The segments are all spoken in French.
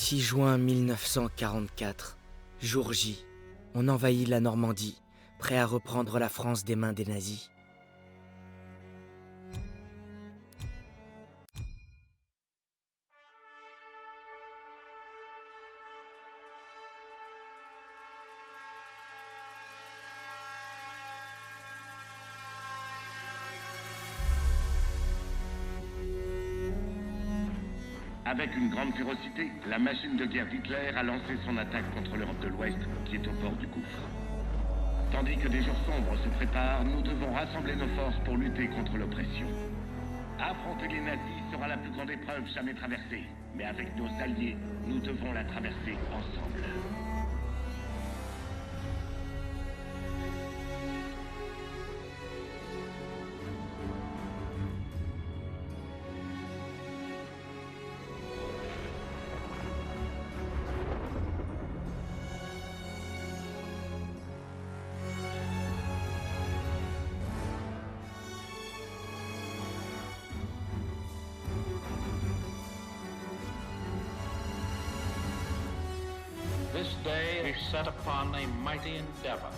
6 juin 1944, jour J, on envahit la Normandie, prêt à reprendre la France des mains des nazis. Avec une grande férocité, la machine de guerre d'Hitler a lancé son attaque contre l'Europe de l'Ouest, qui est au bord du gouffre. Tandis que des jours sombres se préparent, nous devons rassembler nos forces pour lutter contre l'oppression. Affronter les nazis sera la plus grande épreuve jamais traversée, mais avec nos alliés, nous devons la traverser ensemble. This day is set upon a mighty endeavor,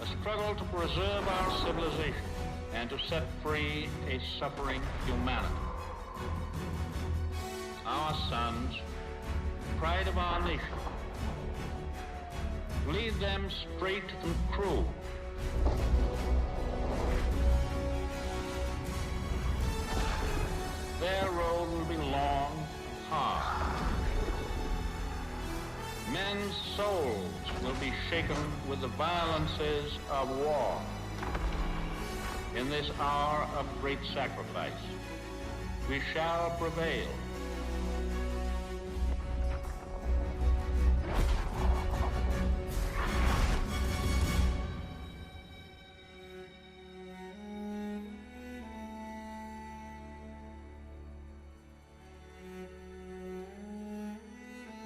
a struggle to preserve our civilization and to set free a suffering humanity. Our sons, pride of our nation, lead them straight and true. Their road will be long and hard. Men's souls will be shaken with the violences of war. In this hour of great sacrifice, we shall prevail.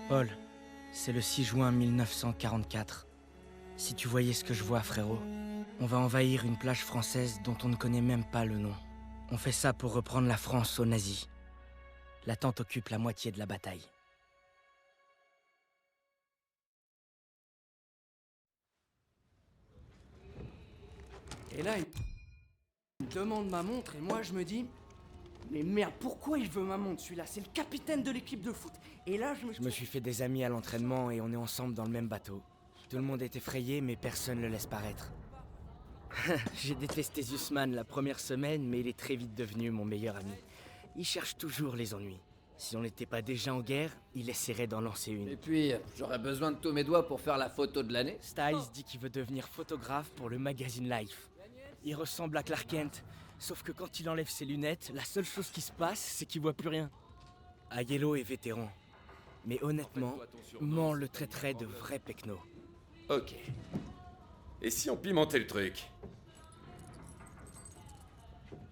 Paul, c'est le 6 juin 1944. Si tu voyais ce que je vois, frérot, on va envahir une plage française dont on ne connaît même pas le nom. On fait ça pour reprendre la France aux nazis. L'attente occupe la moitié de la bataille. Et là, il me demande ma montre et moi je me dis... Mais merde, pourquoi il veut ma montre celui-là? C'est le capitaine de l'équipe de foot. Et là, Je me suis fait des amis à l'entraînement et on est ensemble dans le même bateau. Tout le monde est effrayé, mais personne ne le laisse paraître. J'ai détesté Zussman la première semaine, mais il est très vite devenu mon meilleur ami. Il cherche toujours les ennuis. Si on n'était pas déjà en guerre, il essaierait d'en lancer une. Et puis, j'aurais besoin de tous mes doigts pour faire la photo de l'année. Styles dit qu'il veut devenir photographe pour le magazine Life. Il ressemble à Clark Kent, sauf que quand il enlève ses lunettes, la seule chose qui se passe, c'est qu'il voit plus rien. Aiello est vétéran, mais honnêtement, Mans le traiterait de vrai pecno. Ok. Et si on pimentait le truc?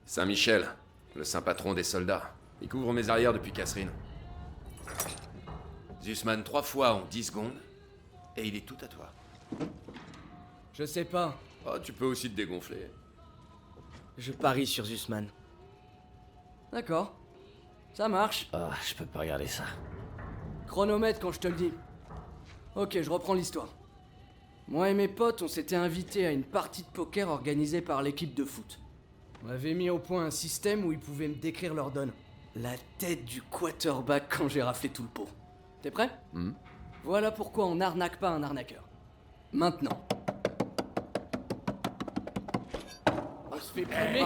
Saint-Michel, le saint patron des soldats. Il couvre mes arrières depuis Catherine. Zussman 3 fois en 10 secondes, et il est tout à toi. Je sais pas. Oh, tu peux aussi te dégonfler. Je parie sur Zussman. D'accord. Ça marche. Ah, je peux pas regarder ça. Chronomètre quand je te le dis. Ok, je reprends l'histoire. Moi et mes potes, on s'était invités à une partie de poker organisée par l'équipe de foot. On avait mis au point un système où ils pouvaient me décrire leur donne. La tête du quarterback quand j'ai raflé tout le pot. T'es prêt? Voilà pourquoi on n'arnaque pas un arnaqueur. Maintenant. On se fait plumer.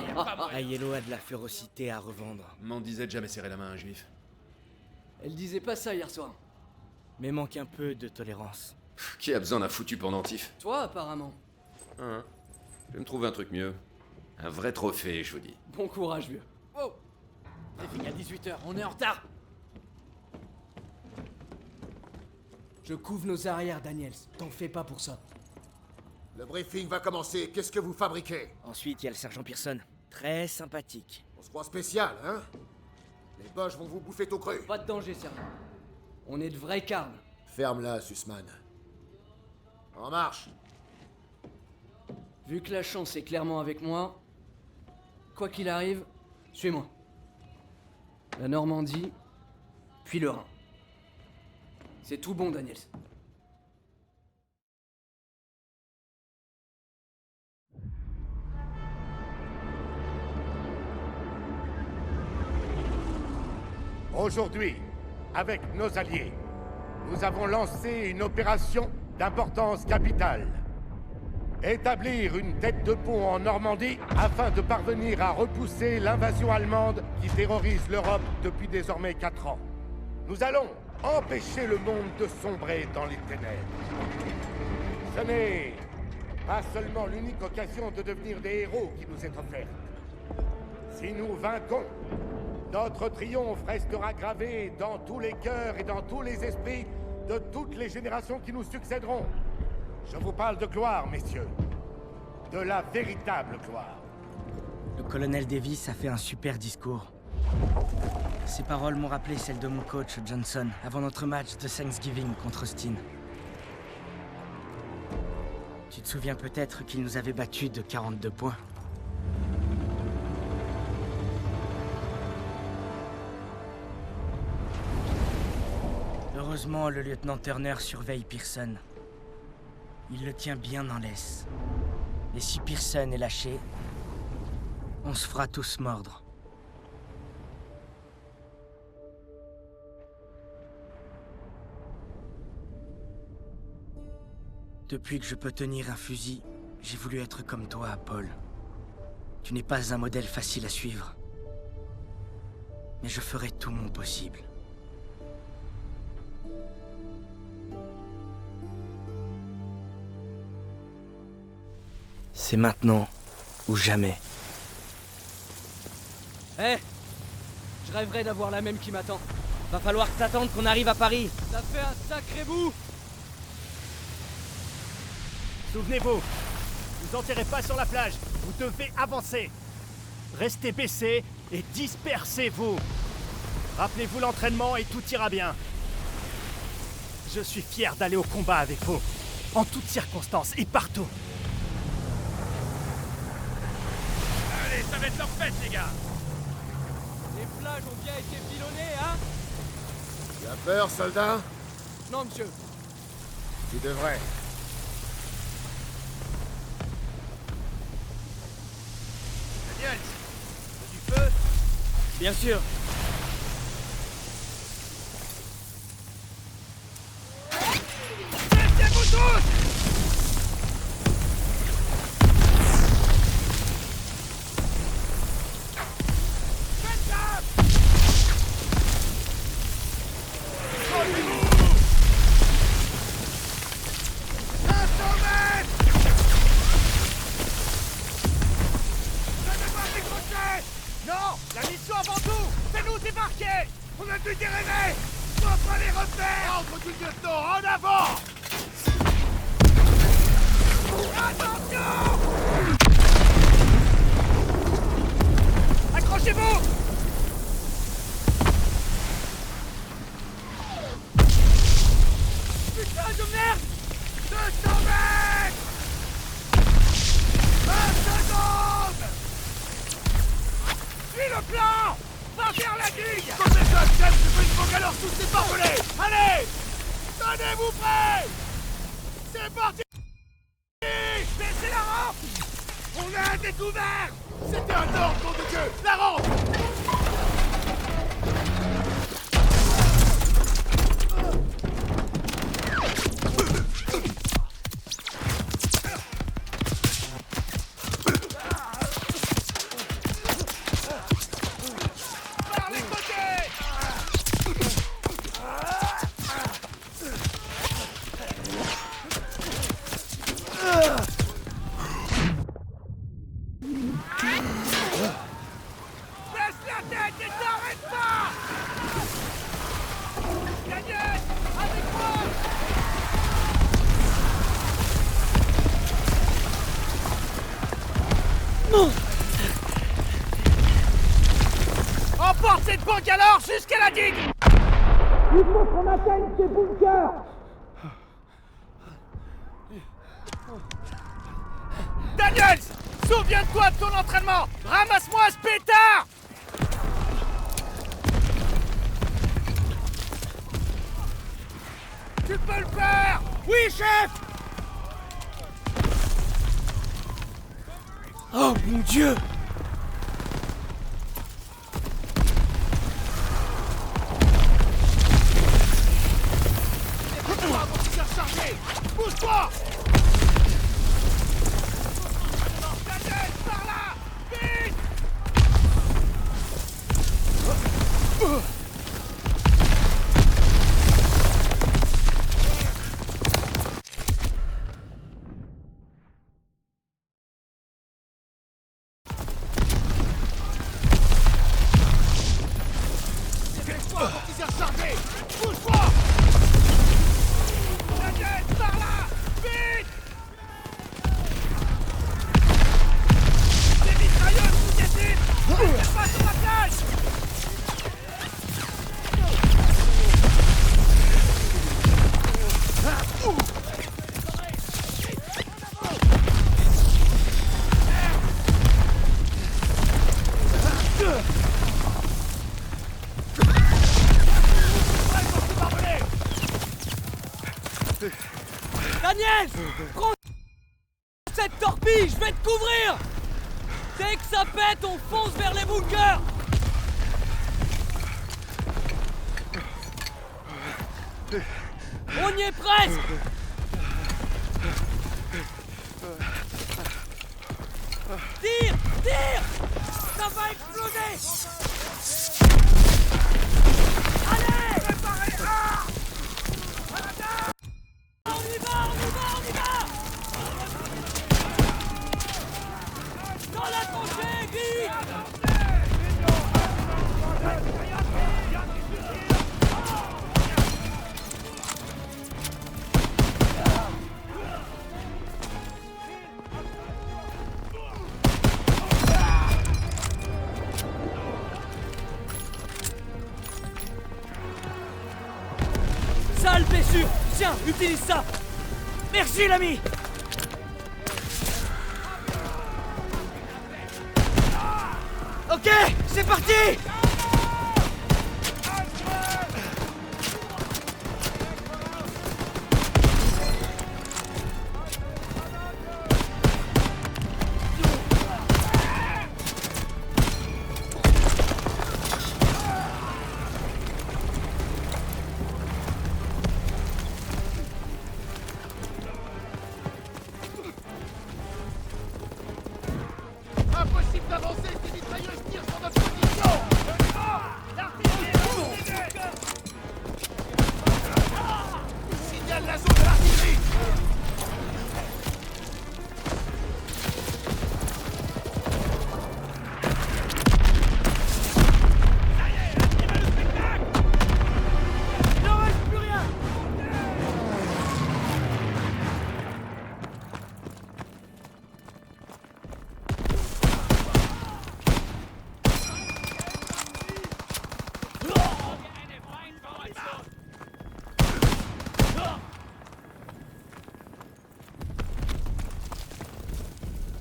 Aiello a de la férocité à revendre, M'en disait de jamais serrer la main à un juif. Elle disait pas ça hier soir. mais manque un peu de tolérance. Qui a besoin d'un foutu pendentif? Toi, apparemment. Hein? Je vais me trouver un truc mieux. Un vrai trophée, je vous dis. Bon courage, vieux. Oh! Briefing à 18h, on est en retard! Je couvre nos arrières, Daniels. T'en fais pas pour ça. Le briefing va commencer. Qu'est-ce que vous fabriquez? Ensuite, il y a le sergent Pearson, très sympathique. On se croit spécial, hein? Les boches vont vous bouffer tout cru. Pas de danger, sergent. On est de vrais carnes. Ferme-la, Sussman. En marche. Vu que la chance est clairement avec moi, quoi qu'il arrive, suis-moi. La Normandie, puis le Rhin. C'est tout bon, Daniels. Aujourd'hui, avec nos alliés, nous avons lancé une opération d'importance capitale. Établir une tête de pont en Normandie afin de parvenir à repousser l'invasion allemande qui terrorise l'Europe depuis désormais 4 ans. Nous allons empêcher le monde de sombrer dans les ténèbres. Ce n'est pas seulement l'unique occasion de devenir des héros qui nous est offerte. Si nous vainquons, notre triomphe restera gravé dans tous les cœurs et dans tous les esprits de toutes les générations qui nous succéderont. Je vous parle de gloire, messieurs. De la véritable gloire. Le colonel Davis a fait un super discours. Ses paroles m'ont rappelé celles de mon coach Johnson avant notre match de Thanksgiving contre Austin. Tu te souviens peut-être qu'il nous avait battus de 42 points. Heureusement, le lieutenant Turner surveille Pearson. Il le tient bien en laisse. Et si Pearson est lâché, on se fera tous mordre. Depuis que je peux tenir un fusil, j'ai voulu être comme toi, Paul. Tu n'es pas un modèle facile à suivre. Mais je ferai tout mon possible. C'est maintenant ou jamais. Eh, je rêverais d'avoir la même qui m'attend. Va falloir t'attendre qu'on arrive à Paris. Ça fait un sacré bout. Souvenez-vous, vous enterrez pas sur la plage, vous devez avancer. Restez baissés et dispersez-vous. Rappelez-vous l'entraînement et tout ira bien. Je suis fier d'aller au combat avec vous, en toutes circonstances et partout. Allez, ça va être leur fête, les gars. Les plages ont bien été pilonnées, hein? Tu as peur, soldat? Non, monsieur. Tu devrais. Daniels, du feu? Bien sûr. Laissez-vous tous! Faites gaffe! Rendez-vous! 500 mètres! Je ne vais pas décrocher! Non! La mission avant tout! Fais-nous débarquer! On a dû dérainer! Contre les repères! Ordre du lieutenant, en avant! Attention! Accrochez-vous! Putain de merde! 200 mètres! 20 secondes! Suis le plan! Va vers la digue! Quand c'est ça, chef, je veux une banque alors tous ces barbelés! Allez! Tenez-vous prêts! C'est parti! Baissez la rampe! On a un découvert! C'était un ordre, nom de Dieu! La rampe! Par les côtés! Baisse la tête et t'arrête pas! Daniel, avec moi! Emporte cette banque alors jusqu'à la digue! Il faut qu'on atteigne ces bunkers! Daniels! Souviens-toi de ton entraînement! Ramasse-moi ce pétard! Tu peux le faire! Oui, chef! Oh mon Dieu! Bouge-toi! Daniel, par là! Vite! Dépêche-toi avant qu'ils aient rechargé! Bouge-toi! Daniel, par là! Vite! Des mitrailleuses vous guettent! Restez pas sur la plage! Daniel! Prends cette torpille, je vais te couvrir! Dès que ça pète, on fonce vers les bunkers! On y est presque! Tire! Tire! Ça va exploser! Allez! Préparez! On y va, on y va, on y va! Dans la tranchée, vite! Sale péchu! Tiens, utilise ça! Merci l'ami! Ok, c'est parti! Impossible d'avancer, ces mitrailleuses tirent sur notre position! Signale la zone de l'artillerie! Il n'en reste plus rien!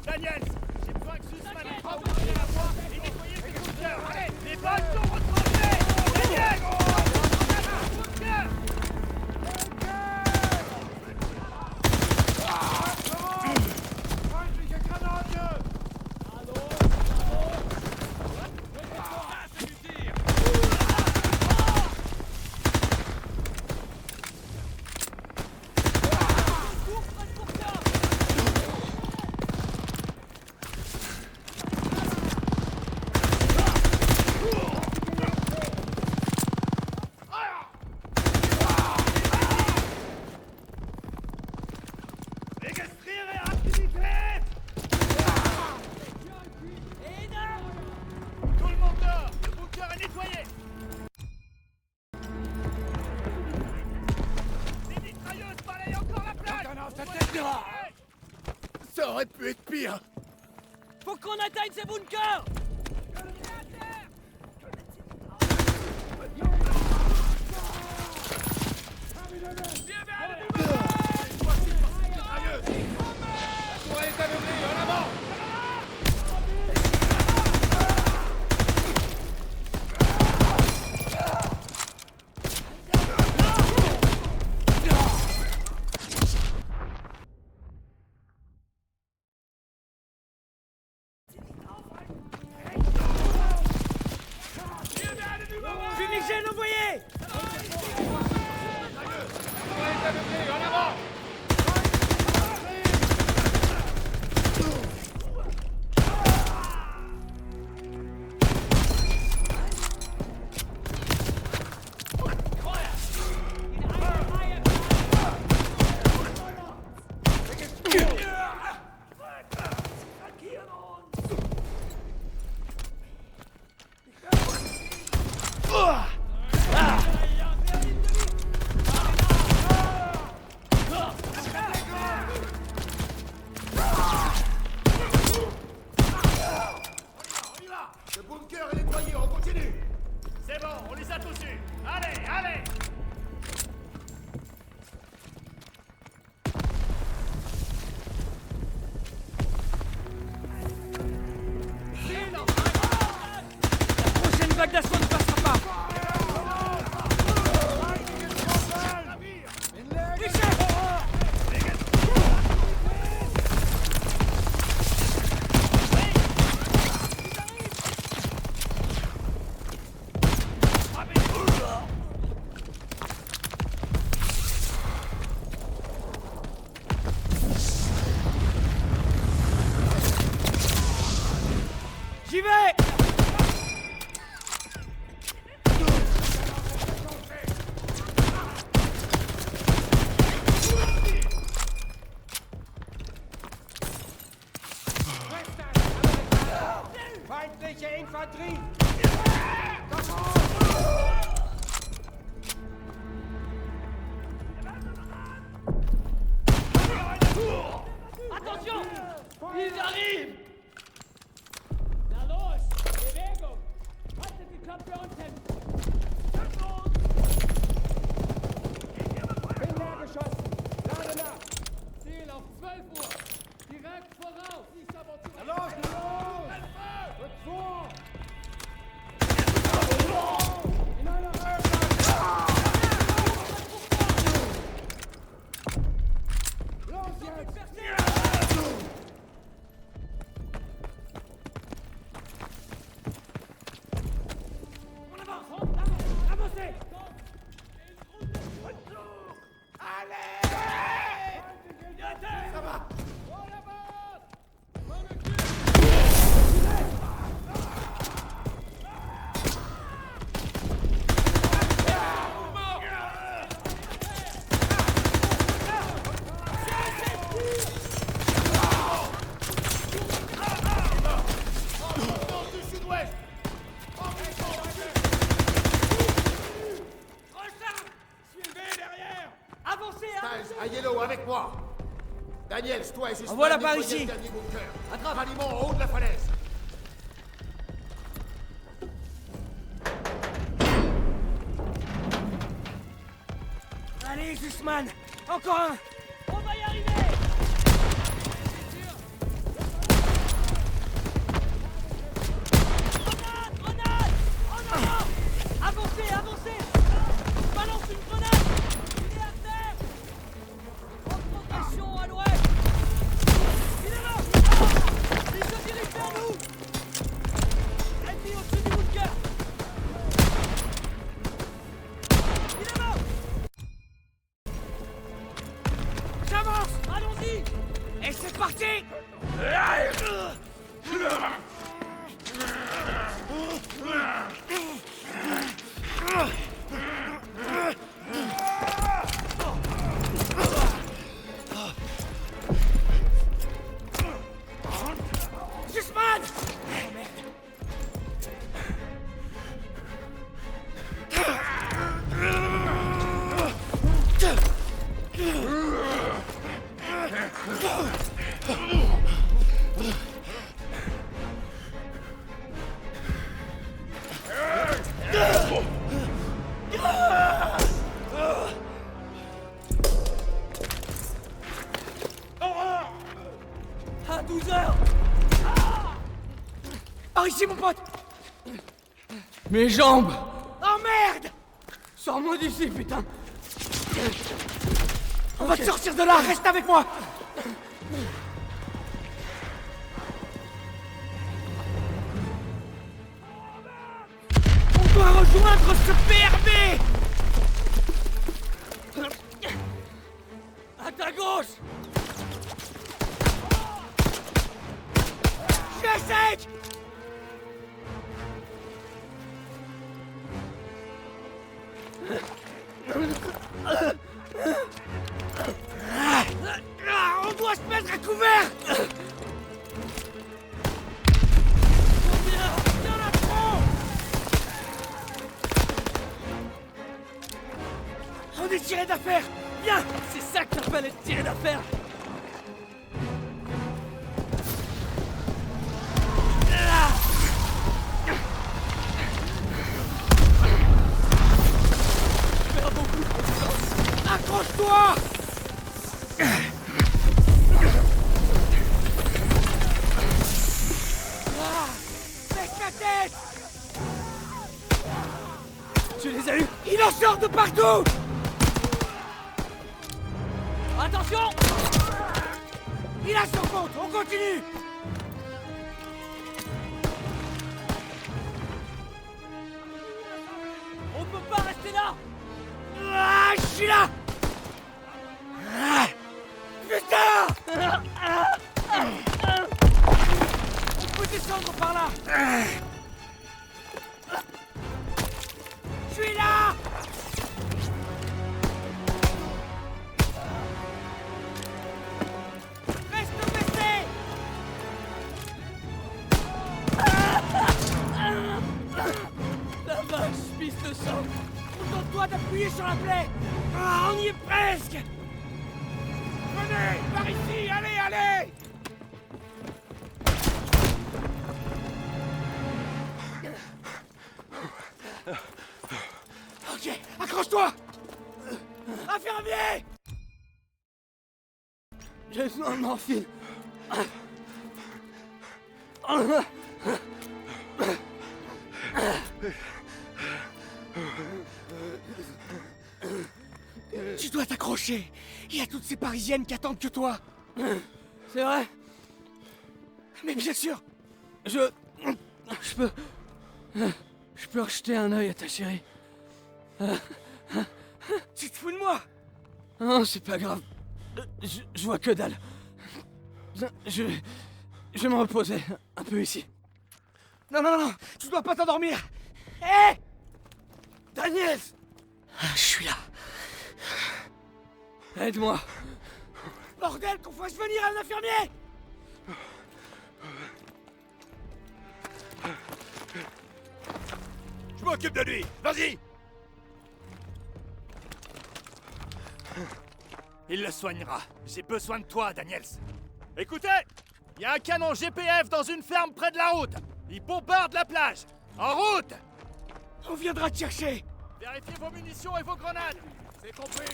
Daniel, j'ai besoin que Sussman ait pas ouvert la voie et nettoyer ses bunkers. Allez, les balles sont retranchées! Daniel! Bunker! Registriere Aktivität! Tout le monde dort! Le bunker est nettoyé! Les mitrailleuses balayent encore la plage! Ça aurait pu être pire! Faut qu'on atteigne ces bunkers! Fumigène envoyé! Le bunker est nettoyé, on continue. C'est bon, on les a tous eus. Allez, allez! Prochaine vague d'assaut ne passera pas! J'y vais! Feindliche Infanterie! Attention! Ils arrivent! À Yellow, avec moi. Daniel, toi et Sussman, Envoie-la par nettoyez ici. le dernier bunker. Ralliement en haut de la falaise. Allez, Sussman! Encore un! On va y arriver! Grenade! Grenade! En avant! Avancez! Avancez! Balance une grenade! Il est à terre! En progression à l'ouest! Il est là! Il se dirige vers nous! Ennemi au-dessus du bunker! Il est là! J'avance! Allons-y! Et c'est parti! Sussman! Oh merde! À 12 heures! Par ici, mon pote! Mes jambes! Oh merde! Sors-moi d'ici, putain! On va te sortir de là, reste avec moi! On doit rejoindre rejoindre ce PRB! À ta gauche! Je suis sec! On doit se mettre à couvert! Il y en a trop! On est tiré d'affaire! Viens! C'est ça que t'appelles être tiré d'affaire! Accroche-toi! Baisse la tête! Tu les as eus? Il en sort de partout! Attention! Il a son compte, on continue! On peut pas rester là! Ah, je suis là! Ah, putain! On peut descendre par là! Je suis là! Reste baissé! La vache, pisse de sang! Contente-toi d'appuyer sur la plaie! Ah, on y est presque! Venez! Par ici! Allez, allez! Ok, accroche-toi! Infirmier! J'ai besoin de morphine. Tu dois t'accrocher. Il y a toutes ces Parisiennes qui attendent que toi. C'est vrai? Mais bien sûr. Je peux rejeter un œil à ta chérie. Tu te fous de moi? Non, c'est pas grave. Je vois que dalle. Je vais me reposer un peu ici. Non, tu dois pas t'endormir. Hé! Daniel! Je suis là. Aide-moi. Bordel, qu'on fasse venir un infirmier! Je m'occupe de lui. Vas-y! Il le soignera. J'ai besoin de toi, Daniels. Écoutez! Il y a un canon GPF dans une ferme près de la route. Il bombarde la plage. En route! On viendra te chercher. Vérifiez vos munitions et vos grenades. C'est compris.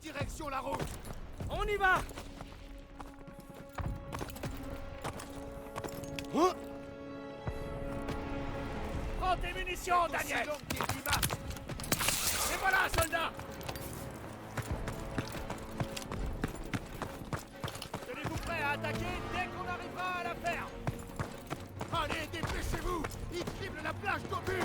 Direction la route. On y va. Hein? Prends tes munitions, Daniel. Et voilà, soldat. Tenez-vous prêts à attaquer dès qu'on arrivera à la ferme. Allez, dépêchez-vous. Ils ciblent la plage d'obus.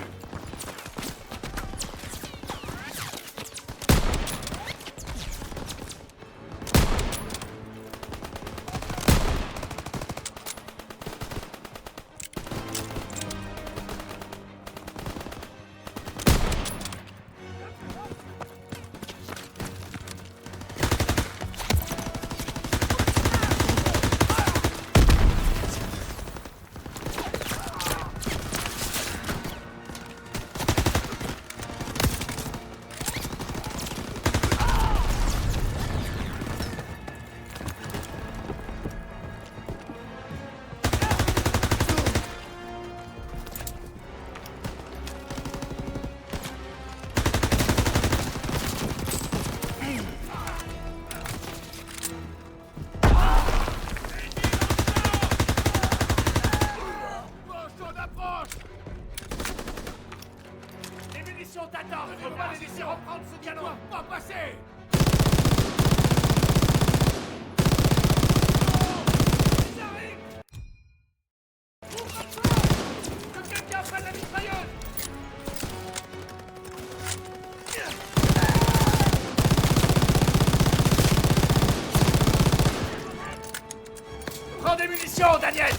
Prends des munitions, Daniel!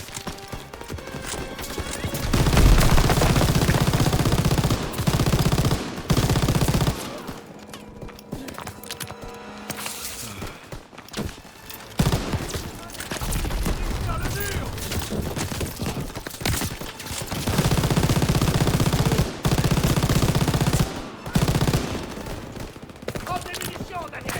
Prends des munitions, Daniel!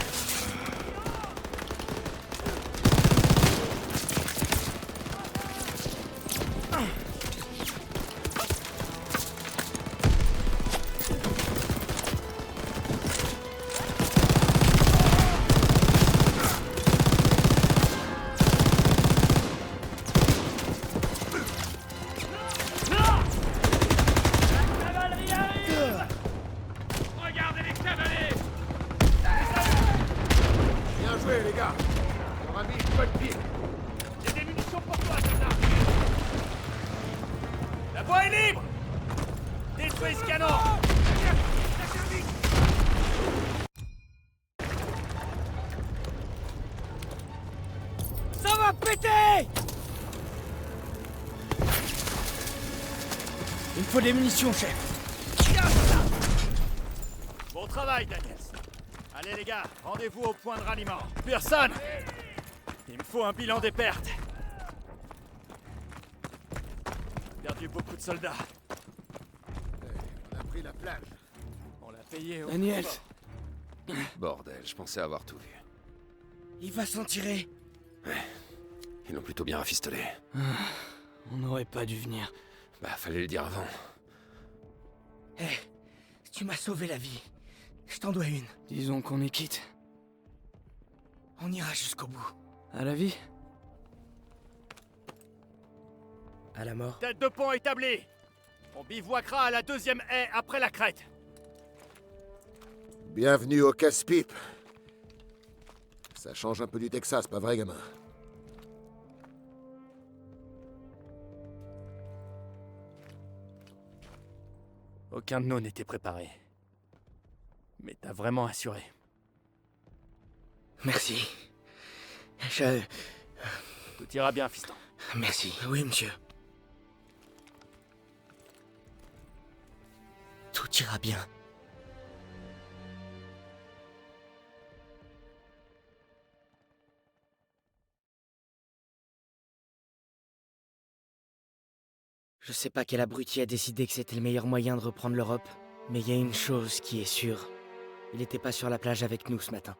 Regardez les cavaliers! Bien joué, les gars. On aura mis une bonne pied. J'ai des munitions pour toi, soldat! La voie est libre! Détruis ce canon! Ça va péter! Il me faut des munitions, chef. Bon travail, Daniels. Allez, les gars, rendez-vous au point de ralliement. Personne! Il me faut un bilan des pertes. Perdu beaucoup de soldats. On a pris la plage. On l'a payé au... Daniels, Bordel, je pensais avoir tout vu. Il va s'en tirer. Ils l'ont plutôt bien rafistolé. on n'aurait pas dû venir. Bah, fallait le dire avant. Hé, tu m'as sauvé la vie. Je t'en dois une. Disons qu'on est quitte. On ira jusqu'au bout. À la vie? À la mort. Tête de pont établie. On bivouaquera à la deuxième haie après la crête. Bienvenue au casse-pipe. Ça change un peu du Texas, pas vrai, gamin? Aucun de nous n'était préparé. Mais t'as vraiment assuré. Merci. Tout ira bien, fiston. Merci. Oui, monsieur. Tout ira bien. Je sais pas quel abruti a décidé que c'était le meilleur moyen de reprendre l'Europe, mais il y a une chose qui est sûre. Il était pas sur la plage avec nous ce matin.